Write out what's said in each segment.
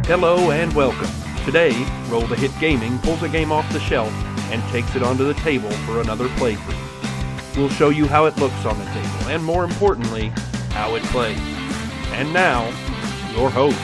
Hello and welcome. Today, Roll the Hit Gaming pulls a game off the shelf and takes it onto the table for another playthrough. We'll show you how it looks on the table, and more importantly, how it plays. And now, your host.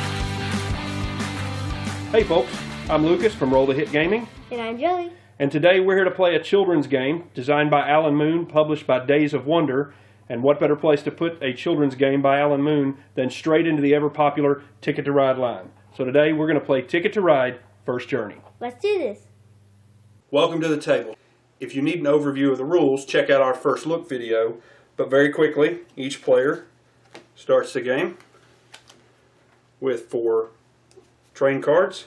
Hey folks, I'm Lucas from Roll the Hit Gaming. And I'm Joey. And today we're here to play a children's game designed by Alan Moon, published by Days of Wonder. And what better place to put a children's game by Alan Moon than straight into the ever-popular Ticket to Ride line. So today we're going to play Ticket to Ride, First Journey. Let's do this. Welcome to the table. If you need an overview of the rules, check out our first look video. But very quickly, each player starts the game with 4 train cards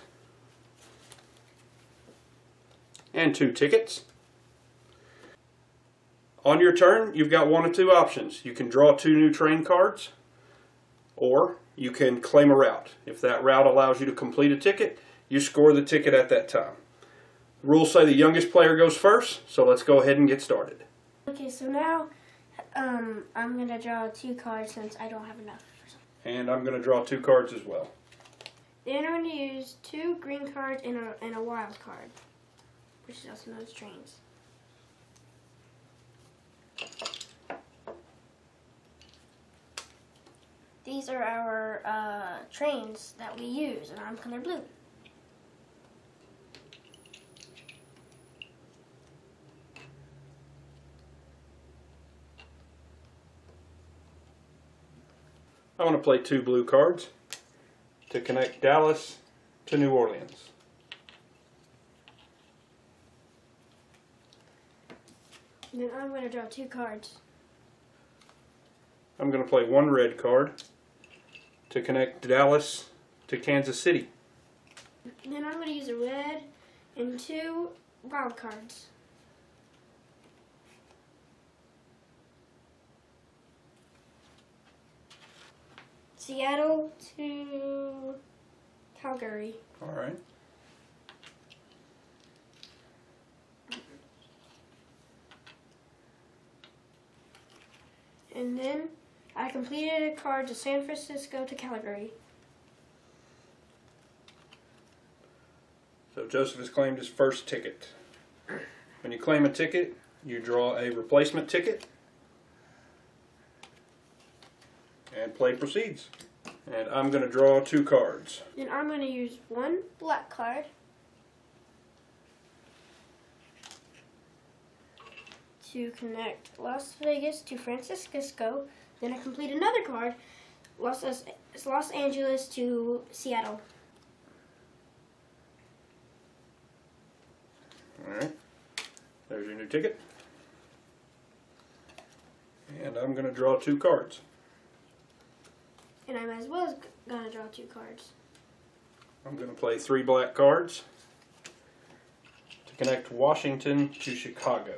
and 2 tickets. On your turn, you've got one of 2 options. You can draw 2 new train cards, or you can claim a route. If that route allows you to complete a ticket, you score the ticket at that time. The rules say the youngest player goes first, so let's go ahead and get started. Okay, so now I'm going to draw 2 cards since I don't have enough. And I'm going to draw 2 cards as well. Then I'm going to use 2 green cards and a wild card, which is also known as trains. These are our trains that we use, and I'm color blue. I want to play 2 blue cards to connect Dallas to New Orleans. And then I'm going to draw 2 cards. I'm going to play 1 red card to connect Dallas to Kansas City. And then I'm going to use a red and 2 wild cards. Seattle to Calgary. All right. And then I completed a card to San Francisco to Calgary. So Joseph has claimed his first ticket. When you claim a ticket, you draw a replacement ticket, and play proceeds. And I'm going to draw 2 cards. Then I'm going to use 1 black card to connect Las Vegas to Francisco. Then I complete another card, Los Angeles to Seattle. Alright, there's your new ticket. And I'm going to draw 2 cards. And I'm as well as going to draw 2 cards. I'm going to play 3 black cards to connect Washington to Chicago.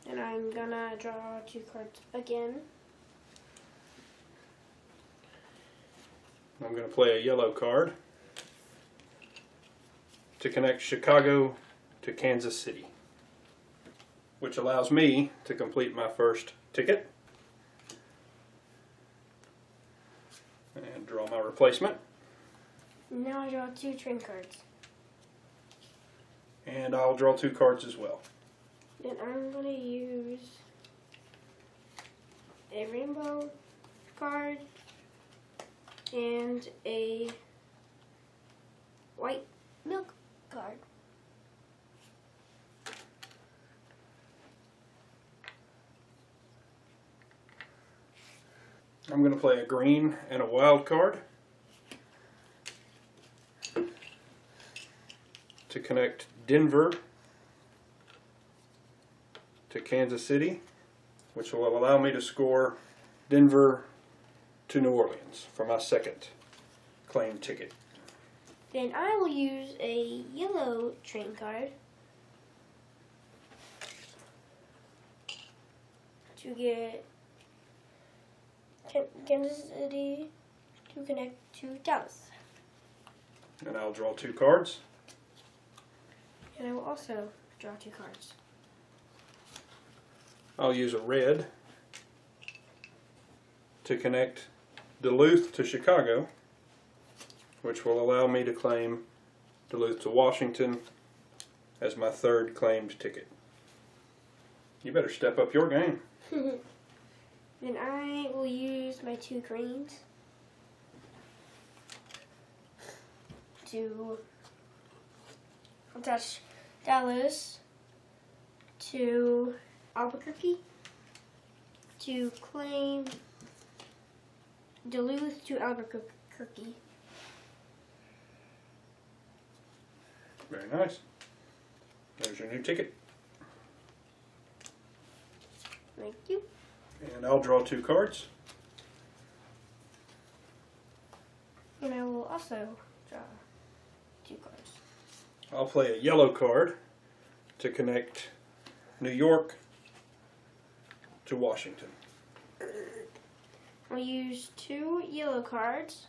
And I'm going to draw 2 cards again. I'm going to play a yellow card to connect Chicago to Kansas City, which allows me to complete my first ticket and draw my replacement. Now I draw 2 train cards. And I'll draw 2 cards as well. Then I'm going to use a rainbow card and a white milk card. I'm going to play a green and a wild card to connect Denver to Kansas City, which will allow me to score Denver to New Orleans for my second claim ticket. Then I will use a yellow train card to get Kansas City to connect to Dallas. And I'll draw 2 cards. And I will also draw 2 cards. I'll use a red to connect Duluth to Chicago, which will allow me to claim Duluth to Washington as my third claimed ticket. You better step up your game. Then I will use my 2 greens to attach Dallas to Albuquerque to claim Duluth to Albuquerque. Very nice. There's your new ticket. Thank you. And I'll draw 2 cards. And I will also draw 2 cards. I'll play a yellow card to connect New York to Washington. I'll use 2 yellow cards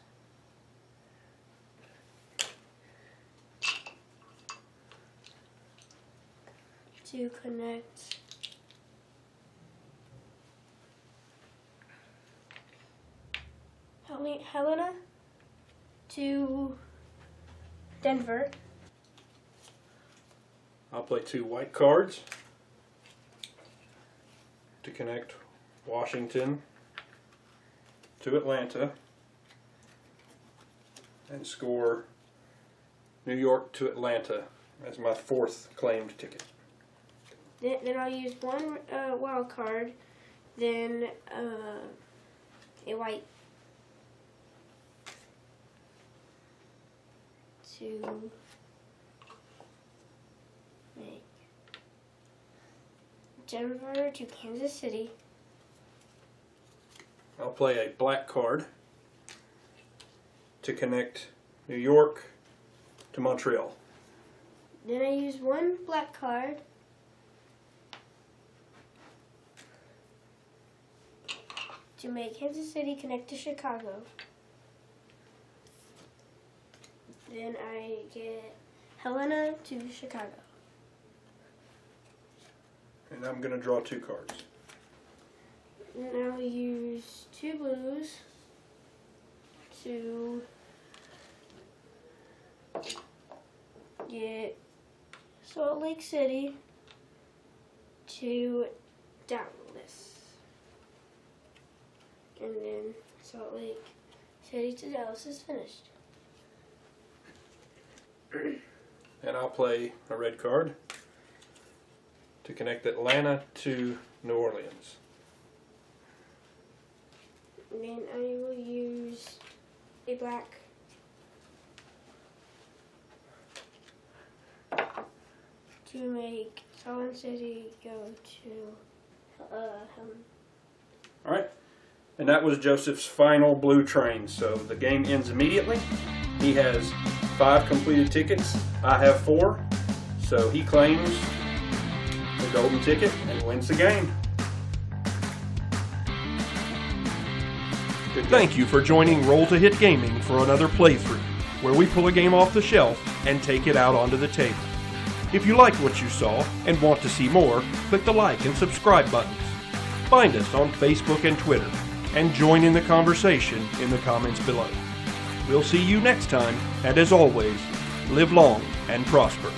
to connect Helena to Denver. I'll play 2 white cards to connect Washington to Atlanta and score New York to Atlanta as my 4th claimed ticket. Then I'll use 1 wild card, then a white to make Denver to Kansas City. I'll play a black card to connect New York to Montreal. Then I use 1 black card to make Kansas City connect to Chicago. Then I get Helena to Chicago. And I'm going to draw 2 cards. And I'll use 2 blues to get Salt Lake City to Dallas. And then Salt Lake City to Dallas is finished. And I'll play a red card to connect Atlanta to New Orleans. And then I will use a black to make Salt Lake City go to Helena. Alright, and that was Joseph's final blue train, so the game ends immediately. He has 5 completed tickets, I have 4, so he claims the golden ticket and wins the game. Thank you for joining Roll to Hit Gaming for another playthrough, where we pull a game off the shelf and take it out onto the table. If you liked what you saw and want to see more, click the like and subscribe buttons. Find us on Facebook and Twitter, and join in the conversation in the comments below. We'll see you next time, and as always, live long and prosper.